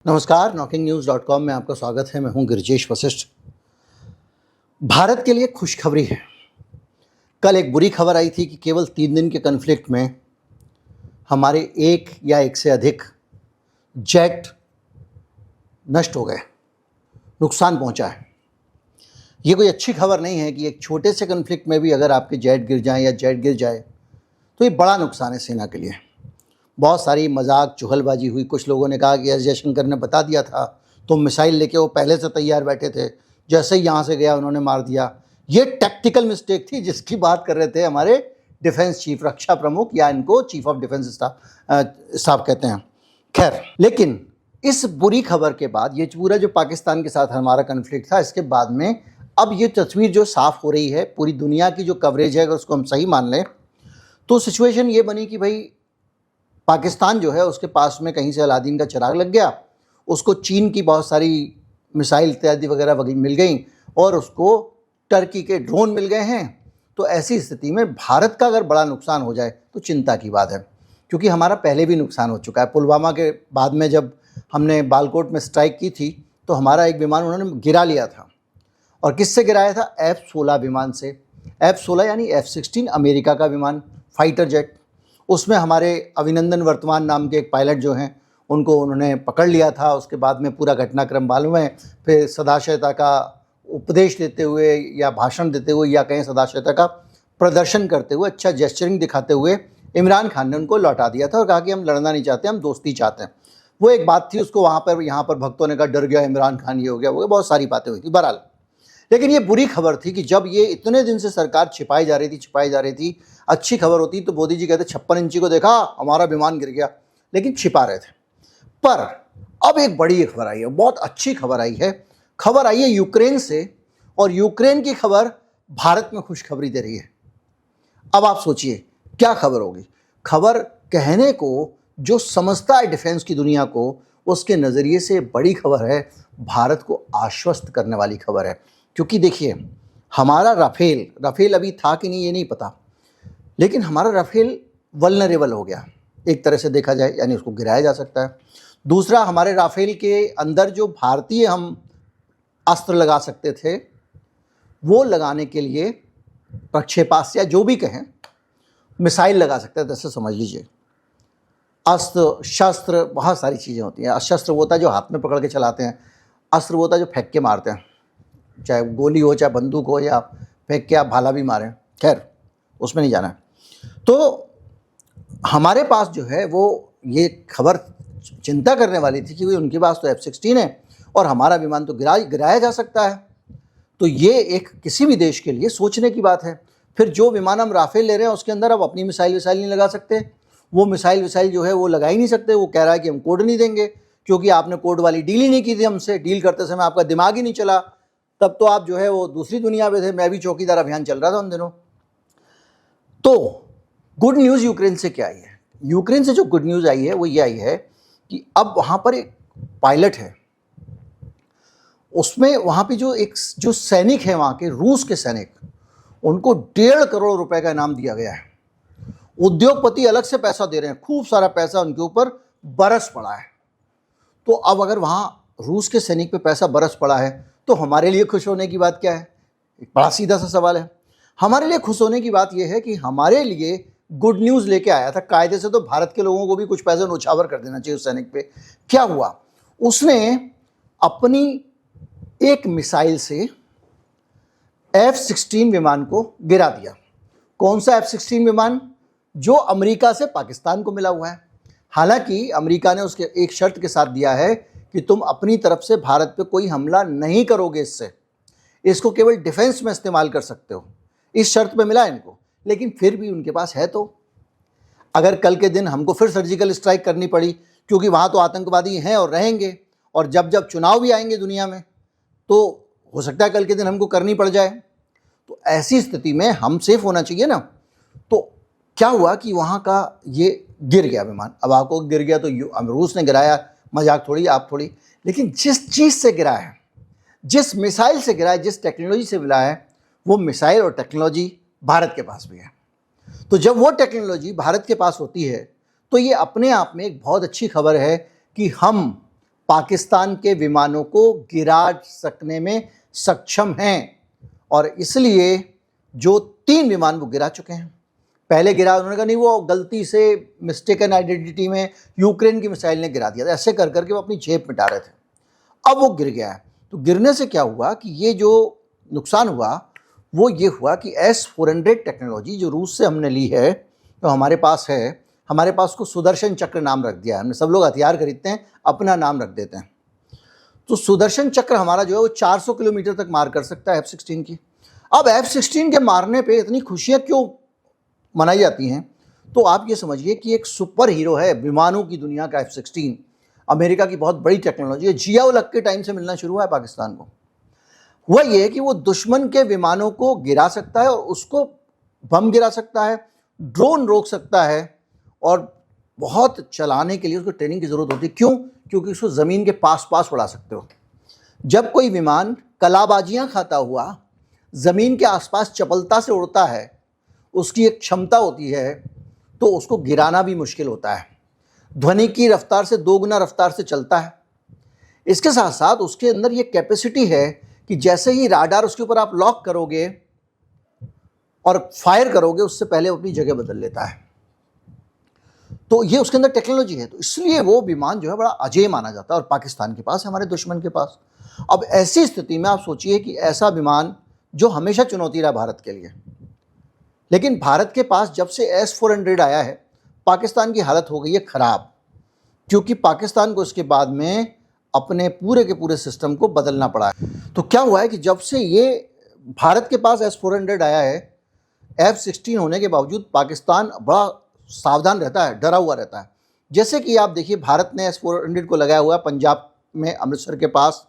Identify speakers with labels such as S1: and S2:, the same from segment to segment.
S1: नमस्कार, knocking-news.com में आपका स्वागत है। मैं हूं गिरिजेश वशिष्ठ। भारत के लिए खुशखबरी है। कल एक बुरी खबर आई थी कि केवल 3 दिन के कॉन्फ्लिक्ट में हमारे एक या एक से अधिक जेट नष्ट हो गए, नुकसान पहुंचा है। ये कोई अच्छी खबर नहीं है कि एक छोटे से कॉन्फ्लिक्ट में भी अगर आपके जेट गिर जाएं या जेट गिर जाए तो ये बड़ा नुकसान है सेना के लिए। बहुत सारी मजाक चुगलबाजी हुई। कुछ लोगों ने कहा कि एस जयशंकर ने बता दिया था, तो मिसाइल लेके वो पहले से तैयार बैठे थे, जैसे ही यहाँ से गया उन्होंने मार दिया। ये टैक्टिकल मिस्टेक थी जिसकी बात कर रहे थे हमारे डिफेंस चीफ, रक्षा प्रमुख, या इनको चीफ ऑफ डिफेंस स्टाफ कहते हैं। खैर, लेकिन इस बुरी खबर के बाद ये पूरा जो पाकिस्तान के साथ हमारा कन्फ्लिक्ट था, इसके बाद में अब ये तस्वीर जो साफ हो रही है, पूरी दुनिया की जो कवरेज है, अगर उसको हम सही मान लें तो सिचुएशन ये बनी कि भाई पाकिस्तान जो है उसके पास में कहीं से अलादीन का चिराग लग गया, उसको चीन की बहुत सारी मिसाइल इत्यादि वगैरह मिल गई और उसको टर्की के ड्रोन मिल गए हैं। तो ऐसी स्थिति में भारत का अगर बड़ा नुकसान हो जाए तो चिंता की बात है, क्योंकि हमारा पहले भी नुकसान हो चुका है। पुलवामा के बाद में जब हमने बालाकोट में स्ट्राइक की थी तो हमारा एक विमान उन्होंने गिरा लिया था। और किससे गिराया था? F-16 विमान से। F-16 यानी F-16 अमेरिका का विमान, फाइटर जेट। उसमें हमारे अभिनंदन वर्तमान नाम के एक पायलट जो हैं उनको उन्होंने पकड़ लिया था। उसके बाद में पूरा घटनाक्रम मालूम है। फिर सदाशयता का उपदेश देते हुए या भाषण देते हुए या कहीं सदाशयता का प्रदर्शन करते हुए, अच्छा जेस्चरिंग दिखाते हुए इमरान खान ने उनको लौटा दिया था और कहा कि हम लड़ना नहीं चाहते, हम दोस्ती चाहते हैं। वो एक बात थी। उसको यहाँ पर भक्तों ने कहा डर गया इमरान खान, ये हो गया, वो बहुत सारी बातें हुई थी। बहरहाल, लेकिन ये बुरी खबर थी कि जब ये इतने दिन से सरकार छिपाई जा रही थी। अच्छी खबर होती तो मोदी जी कहते 56 इंची को देखा हमारा विमान गिर गया, लेकिन छिपा रहे थे। पर अब एक बड़ी खबर आई है, बहुत अच्छी खबर आई है। खबर आई है यूक्रेन से, और यूक्रेन की खबर भारत में खुशखबरी दे रही है। अब आप सोचिए क्या खबर होगी। खबर कहने को जो समझता है डिफेंस की दुनिया को, उसके नज़रिए से बड़ी खबर है, भारत को आश्वस्त करने वाली खबर है। क्योंकि देखिए, हमारा राफेल अभी था कि नहीं ये नहीं पता, लेकिन हमारा राफेल वल्नरेबल हो गया एक तरह से देखा जाए, यानी उसको गिराया जा सकता है। दूसरा, हमारे राफेल के अंदर जो भारतीय हम अस्त्र लगा सकते थे, वो लगाने के लिए प्रक्षेपास्त्र या जो भी कहें, मिसाइल लगा सकते थे, जैसे समझ लीजिए। अस्त्र शस्त्र बहुत सारी चीज़ें होती हैं। शस्त्र वो होता है जो हाथ में पकड़ के चलाते हैं, अस्त्र वो होता है जो फेंक के मारते हैं, चाहे गोली हो, चाहे बंदूक हो, या फेंक के आप भाला भी मारें। खैर, उसमें नहीं जाना है। तो हमारे पास जो है वो ये खबर चिंता करने वाली थी कि भाई उनके पास तो F-16 है और हमारा विमान तो गिराया जा सकता है। तो ये एक किसी भी देश के लिए सोचने की बात है। फिर जो विमान हम राफेल ले रहे हैं उसके अंदर अब अपनी मिसाइल नहीं लगा सकते। वो मिसाइल जो है वो लगा ही नहीं सकते। वो कह रहा है कि हम कोड नहीं देंगे, क्योंकि आपने कोड वाली डील ही नहीं की थी हमसे। डील करते समय आपका दिमाग ही नहीं चला, तब तो आप जो है वो दूसरी दुनिया में थे। मैं भी चौकीदार अभियान चल रहा था उन दिनों। तो गुड न्यूज़ यूक्रेन से क्या आई है? यूक्रेन से जो गुड न्यूज़ आई है वो ये आई है कि अब वहाँ पर एक पायलट है, उसमें वहाँ पे जो सैनिक है, वहाँ के रूस के सैनिक, उनको 1.5 करोड़ रुपए का इनाम दिया गया है। उद्योगपति अलग से पैसा दे रहे हैं, खूब सारा पैसा उनके ऊपर बरस पड़ा है। तो अब अगर वहाँ रूस के सैनिक पे पैसा बरस पड़ा है तो हमारे लिए खुश होने की बात क्या है? एक बड़ा सीधा सा सवाल है। हमारे लिए खुश होने की बात यह है कि हमारे लिए गुड न्यूज़ लेके आया था। कायदे से तो भारत के लोगों को भी कुछ पैसे न्यौछावर कर देना चाहिए उस सैनिक पे। क्या हुआ? उसने अपनी एक मिसाइल से F-16 विमान को गिरा दिया। कौन सा F-16 विमान? जो अमेरिका से पाकिस्तान को मिला हुआ है। हालांकि अमेरिका ने उसके एक शर्त के साथ दिया है कि तुम अपनी तरफ से भारत पे कोई हमला नहीं करोगे, इसको केवल डिफेंस में इस्तेमाल कर सकते हो। इस शर्त पे मिला इनको, लेकिन फिर भी उनके पास है। तो अगर कल के दिन हमको फिर सर्जिकल स्ट्राइक करनी पड़ी, क्योंकि वहाँ तो आतंकवादी हैं और रहेंगे, और जब चुनाव भी आएंगे दुनिया में, तो हो सकता है कल के दिन हमको करनी पड़ जाए। तो ऐसी स्थिति में हम सेफ होना चाहिए ना। तो क्या हुआ कि वहाँ का ये गिर गया विमान। अब आपको गिर गया तो रूस ने गिराया, मजाक थोड़ी, आप थोड़ी। लेकिन जिस चीज़ से गिरा है, जिस मिसाइल से गिरा है, जिस टेक्नोलॉजी से मिला है, वो मिसाइल और टेक्नोलॉजी भारत के पास भी है। तो जब वो टेक्नोलॉजी भारत के पास होती है तो ये अपने आप में एक बहुत अच्छी खबर है कि हम पाकिस्तान के विमानों को गिरा सकने में सक्षम हैं और इसलिए जो 3 विमान वो गिरा चुके हैं। पहले गिरा, उन्होंने कहा नहीं वो गलती से मिस्टेकन आइडेंटिटी में यूक्रेन की मिसाइल ने गिरा दिया था, ऐसे कर करके वो अपनी जेब मिटा रहे थे। अब वो गिर गया है। तो गिरने से क्या हुआ कि ये जो नुकसान हुआ वो ये हुआ कि S-400 टेक्नोलॉजी जो रूस से हमने ली है, तो हमारे पास है, हमारे पास उसको सुदर्शन चक्र नाम रख दिया है हमने। सब लोग हथियार खरीदते हैं, अपना नाम रख देते हैं। तो सुदर्शन चक्र हमारा जो है वो 400 किलोमीटर तक मार कर सकता है F-16 की। अब F-16 के मारने पे इतनी खुशियाँ क्यों मनाई जाती हैं? तो आप ये समझिए कि एक सुपर हीरो है विमानों की दुनिया का F-16, अमेरिका की बहुत बड़ी टेक्नोलॉजी है। जिया उल हक के टाइम से मिलना शुरू हुआ है पाकिस्तान को। हुआ ये है कि वो दुश्मन के विमानों को गिरा सकता है और उसको बम गिरा सकता है, ड्रोन रोक सकता है और बहुत चलाने के लिए उसको ट्रेनिंग की ज़रूरत होती है। क्यों? क्योंकि उसको ज़मीन के पास पास उड़ा सकते हो। जब कोई विमान कलाबाजियाँ खाता हुआ ज़मीन के आसपास चपलता से उड़ता है, उसकी एक क्षमता होती है, तो उसको गिराना भी मुश्किल होता है। ध्वनि की रफ्तार से 2 गुना रफ्तार से चलता है। इसके साथ साथ उसके अंदर ये कैपेसिटी है कि जैसे ही राडार उसके ऊपर आप लॉक करोगे और फायर करोगे, उससे पहले वो अपनी जगह बदल लेता है। तो ये उसके अंदर टेक्नोलॉजी है। तो इसलिए वो विमान जो है बड़ा अजेय माना जाता है और पाकिस्तान के पास है, हमारे दुश्मन के पास। अब ऐसी स्थिति में आप सोचिए कि ऐसा विमान जो हमेशा चुनौती रहा भारत के लिए, लेकिन भारत के पास जब से S-400 आया है, पाकिस्तान की हालत हो गई है ख़राब, क्योंकि पाकिस्तान को इसके बाद में अपने पूरे के पूरे सिस्टम को बदलना पड़ा है। तो क्या हुआ है कि जब से ये भारत के पास S-400 आया है, F-16 होने के बावजूद पाकिस्तान बड़ा सावधान रहता है, डरा हुआ रहता है। जैसे कि आप देखिए, भारत ने S-400 को लगाया हुआ है पंजाब में अमृतसर के पास,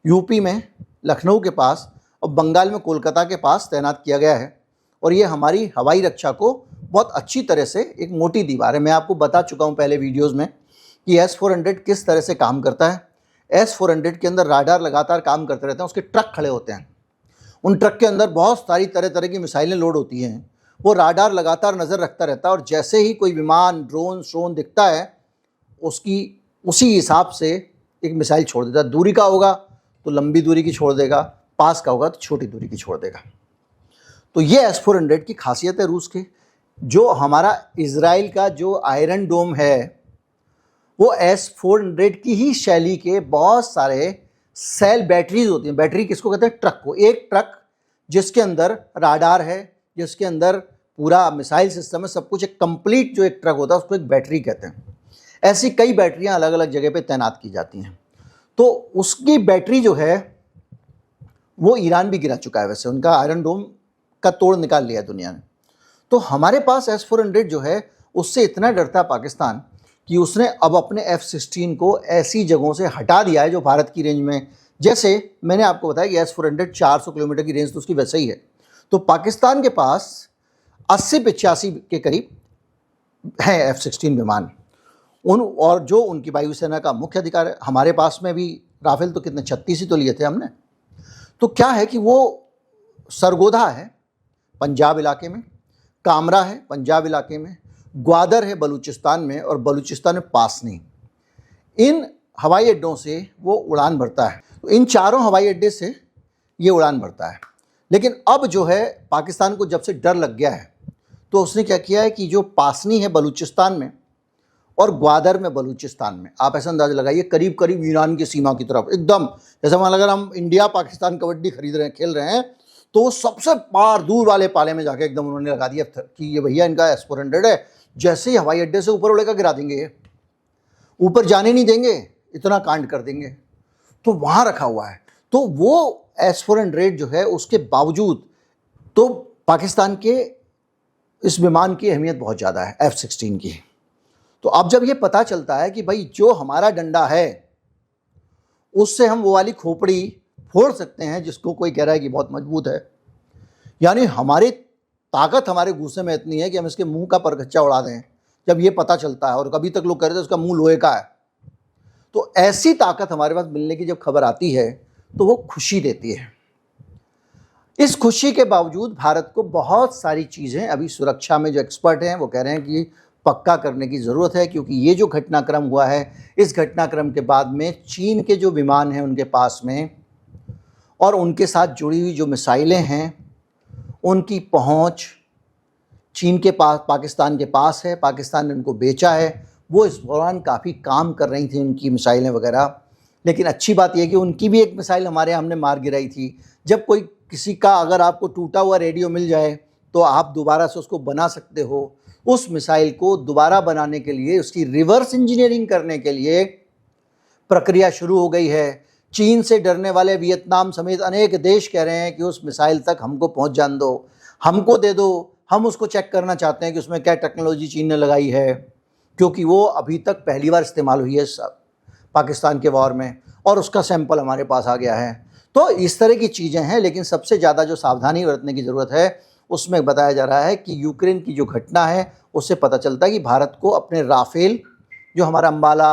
S1: यूपी में लखनऊ के पास और बंगाल में कोलकाता के पास तैनात किया गया है। और ये हमारी हवाई रक्षा को बहुत अच्छी तरह से एक मोटी दीवार है। मैं आपको बता चुका हूँ पहले वीडियोज़ में कि S-400 किस तरह से काम करता है। S-400 के अंदर राडार लगातार काम करते रहते हैं, उसके ट्रक खड़े होते हैं। उन ट्रक के अंदर बहुत सारी तरह तरह की मिसाइलें लोड होती हैं। वो राडार लगातार नज़र रखता रहता है और जैसे ही कोई विमान, ड्रोन, श्रोन दिखता है, उसकी उसी हिसाब से एक मिसाइल छोड़ देता है। दूरी का होगा तो लंबी दूरी की छोड़ देगा, पास का होगा तो छोटी दूरी की छोड़ देगा। तो ये S-400 की खासियत है रूस की। जो हमारा इजराइल का जो आयरन डोम है, वो S-400 की ही शैली के बहुत सारे सेल बैटरीज होती हैं। बैटरी किसको कहते हैं? ट्रक को। एक ट्रक जिसके अंदर राडार है, जिसके अंदर पूरा मिसाइल सिस्टम है, सब कुछ एक कंप्लीट जो एक ट्रक होता है उसको एक बैटरी कहते हैं। ऐसी कई बैटरियां अलग अलग जगह पे तैनात की जाती हैं। तो उसकी बैटरी जो है वो ईरान भी गिरा चुका है। वैसे उनका आयरन डोम का तोड़ निकाल लिया दुनिया ने। तो हमारे पास S-400 जो है उससे इतना डरता है पाकिस्तान कि उसने अब अपने F-16 को ऐसी जगहों से हटा दिया है जो भारत की रेंज में, जैसे मैंने आपको बताया कि S-400 400 किलोमीटर की रेंज तो उसकी वैसे ही है। तो पाकिस्तान के पास 80-85 के करीब हैं F-16 विमान, और जो उनकी वायुसेना का मुख्य अधिकार है। हमारे पास में भी राफेल तो कितने 36 ही तो लिए थे हमने। तो क्या है कि वो सरगोधा है पंजाब इलाके में, कामरा है पंजाब इलाके में, ग्वादर है बलूचिस्तान में और बलूचिस्तान में पासनी। इन हवाई अड्डों से वो उड़ान भरता है। तो इन चारों हवाई अड्डे से ये उड़ान भरता है। लेकिन अब जो है पाकिस्तान को जब से डर लग गया है, तो उसने क्या किया है कि जो पासनी है बलूचिस्तान में और ग्वादर में बलूचिस्तान में, आप ऐसा अंदाज़ा लगाइए करीब करीब ईरान की सीमा की तरफ, एकदम जैसे मान अगर हम इंडिया पाकिस्तान कबड्डी खरीद रहे हैं, खेल रहे हैं, तो सबसे पार दूर वाले पाले में जाके एकदम उन्होंने लगा दिया कि ये भैया इनका S-400 है। जैसे ही हवाई अड्डे से ऊपर उड़ेगा गिरा देंगे, ये ऊपर जाने नहीं देंगे, इतना कांड कर देंगे। तो वहाँ रखा हुआ है। तो वो S-400 जो है उसके बावजूद तो पाकिस्तान के इस विमान की अहमियत बहुत ज़्यादा है F-16 की। तो अब जब ये पता चलता है कि भाई जो हमारा डंडा है उससे हम वो वाली खोपड़ी फोड़ सकते हैं जिसको कोई कह रहा है कि बहुत मजबूत है, यानी हमारी ताकत हमारे गुस्से में इतनी है कि हम इसके मुंह का परखच्चा उड़ा दें, जब ये पता चलता है। और कभी तक लोग कह रहे थे उसका मुंह लोहे का है। तो ऐसी ताकत हमारे पास मिलने की जब खबर आती है तो वो खुशी देती है। इस खुशी के बावजूद भारत को बहुत सारी चीज़ें, अभी सुरक्षा में जो एक्सपर्ट हैं वो कह रहे हैं कि पक्का करने की ज़रूरत है, क्योंकि ये जो घटनाक्रम हुआ है, इस घटनाक्रम के बाद में चीन के जो विमान हैं उनके पास में और उनके साथ जुड़ी हुई जो मिसाइलें हैं उनकी पहुंच चीन के पास, पाकिस्तान के पास है। पाकिस्तान ने उनको बेचा है। वो इस दौरान काफ़ी काम कर रही थी उनकी मिसाइलें वगैरह। लेकिन अच्छी बात यह कि उनकी भी एक मिसाइल हमारे हमने मार गिराई थी। जब कोई किसी का, अगर आपको टूटा हुआ रेडियो मिल जाए तो आप दोबारा से उसको बना सकते हो। उस मिसाइल को दोबारा बनाने के लिए, उसकी रिवर्स इंजीनियरिंग करने के लिए प्रक्रिया शुरू हो गई है। चीन से डरने वाले वियतनाम समेत अनेक देश कह रहे हैं कि उस मिसाइल तक हमको पहुंच जान दो, हमको दे दो, हम उसको चेक करना चाहते हैं कि उसमें क्या टेक्नोलॉजी चीन ने लगाई है, क्योंकि वो अभी तक पहली बार इस्तेमाल हुई है पाकिस्तान के वॉर में और उसका सैंपल हमारे पास आ गया है। तो इस तरह की चीज़ें हैं। लेकिन सबसे ज़्यादा जो सावधानी बरतने की ज़रूरत है उसमें बताया जा रहा है कि यूक्रेन की जो घटना है उससे पता चलता है कि भारत को अपने राफेल, जो हमारा अम्बाला,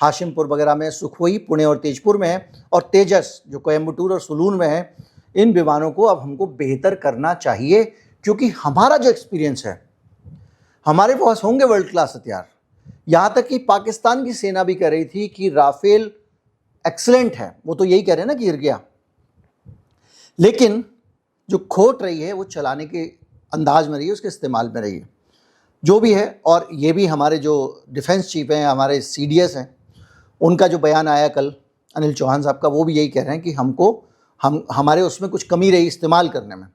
S1: हाशिमपुर वगैरह में, सुखोई पुणे और तेजपुर में है, और तेजस जो कोयम्बटूर और सुलून में है, इन विमानों को अब हमको बेहतर करना चाहिए। क्योंकि हमारा जो एक्सपीरियंस है, हमारे पास होंगे वर्ल्ड क्लास हथियार। यहाँ तक कि पाकिस्तान की सेना भी कह रही थी कि राफेल एक्सलेंट है, वो तो यही कह रहे हैं ना कि गिर गया, लेकिन जो खोट रही है वो चलाने के अंदाज में रही है, उसके इस्तेमाल में रही है, जो भी है। और ये भी हमारे जो डिफेंस चीफ हैं, हमारे CDS हैं, उनका जो बयान आया कल अनिल चौहान साहब का, वो भी यही कह रहे हैं कि हमारे उसमें कुछ कमी रही इस्तेमाल करने में,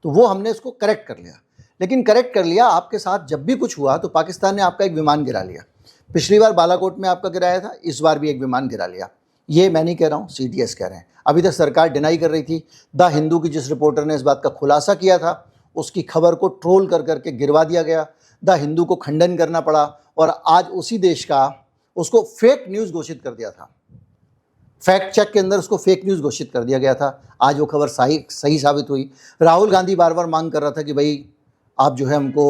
S1: तो वो हमने उसको करेक्ट कर लिया। लेकिन करेक्ट कर लिया, आपके साथ जब भी कुछ हुआ तो पाकिस्तान ने आपका एक विमान गिरा लिया। पिछली बार बालाकोट में आपका गिराया था, इस बार भी एक विमान गिरा लिया। ये मैं नहीं कह रहा हूँ, CDS कह रहे हैं। अभी तक सरकार डिनाई कर रही थी। द हिंदू की जिस रिपोर्टर ने इस बात का खुलासा किया था, उसकी खबर को ट्रोल कर करके गिरवा दिया गया। द हिंदू को खंडन करना पड़ा और आज उसी देश का उसको फेक न्यूज़ घोषित कर दिया था। फैक्ट चेक के अंदर उसको फेक न्यूज़ घोषित कर दिया गया था। आज वो खबर सही साबित हुई। राहुल गांधी बार बार मांग कर रहा था कि भाई आप जो है हमको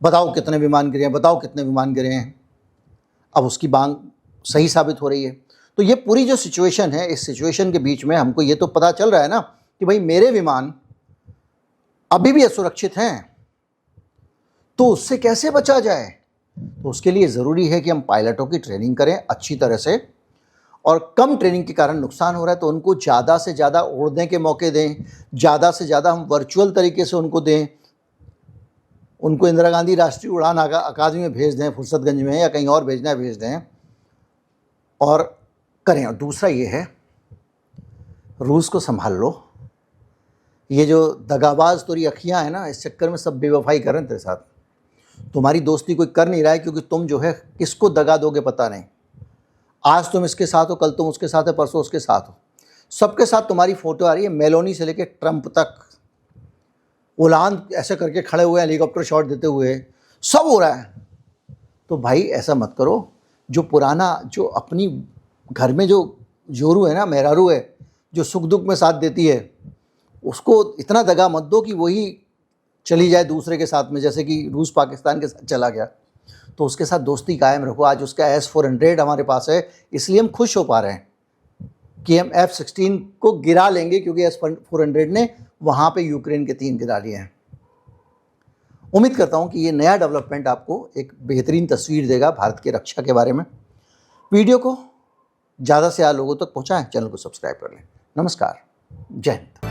S1: बताओ कितने विमान गिरे हैं, बताओ कितने विमान गिरे हैं। अब उसकी मांग सही साबित हो रही है। तो ये पूरी जो सिचुएशन है, इस सिचुएशन के बीच में हमको ये तो पता चल रहा है ना कि भाई मेरे विमान अभी भी असुरक्षित हैं, तो उससे कैसे बचा जाए। तो उसके लिए ज़रूरी है कि हम पायलटों की ट्रेनिंग करें अच्छी तरह से, और कम ट्रेनिंग के कारण नुकसान हो रहा है तो उनको ज़्यादा से ज़्यादा उड़ने के मौके दें, ज़्यादा से ज़्यादा हम वर्चुअल तरीके से उनको दें, उनको इंदिरा गांधी राष्ट्रीय उड़ान अकादमी में भेज दें, फुर्सतगंज में, या कहीं और भेजना है भेज दें और करें। और दूसरा ये है, रूस को संभाल लो। ये जो दगाबाज तोरी अखियाँ हैं ना, इस चक्कर में सब बेवफाई कर रहे हैं तेरे साथ। तुम्हारी दोस्ती कोई कर नहीं रहा है, क्योंकि तुम जो है किसको दगा दोगे पता नहीं। आज तुम इसके साथ हो, कल तुम उसके साथ है, परसों उसके साथ हो। सबके साथ तुम्हारी फ़ोटो आ रही है, मेलोनी से लेकर ट्रंप तक। उलान ऐसे करके खड़े हुए हैं, हेलीकॉप्टर शॉट देते हुए, सब हो रहा है। तो भाई ऐसा मत करो। जो पुराना, जो अपनी घर में जो जोरू है ना, मेहरारू है, जो सुख दुख में साथ देती है, उसको इतना दगा मत दो कि वही चली जाए दूसरे के साथ में, जैसे कि रूस पाकिस्तान के साथ चला गया। तो उसके साथ दोस्ती कायम रखो। आज उसका S-400 हमारे पास है, इसलिए हम खुश हो पा रहे हैं कि हम F-16 को गिरा लेंगे, क्योंकि S-400 ने वहाँ पे यूक्रेन के 3 गिरा लिए हैं। उम्मीद करता हूँ कि ये नया डेवलपमेंट आपको एक बेहतरीन तस्वीर देगा भारत की रक्षा के बारे में। वीडियो को ज़्यादा से ज़्यादा लोगों तक पहुँचाएँ, चैनल को सब्सक्राइब कर लें। नमस्कार, जय हिंद।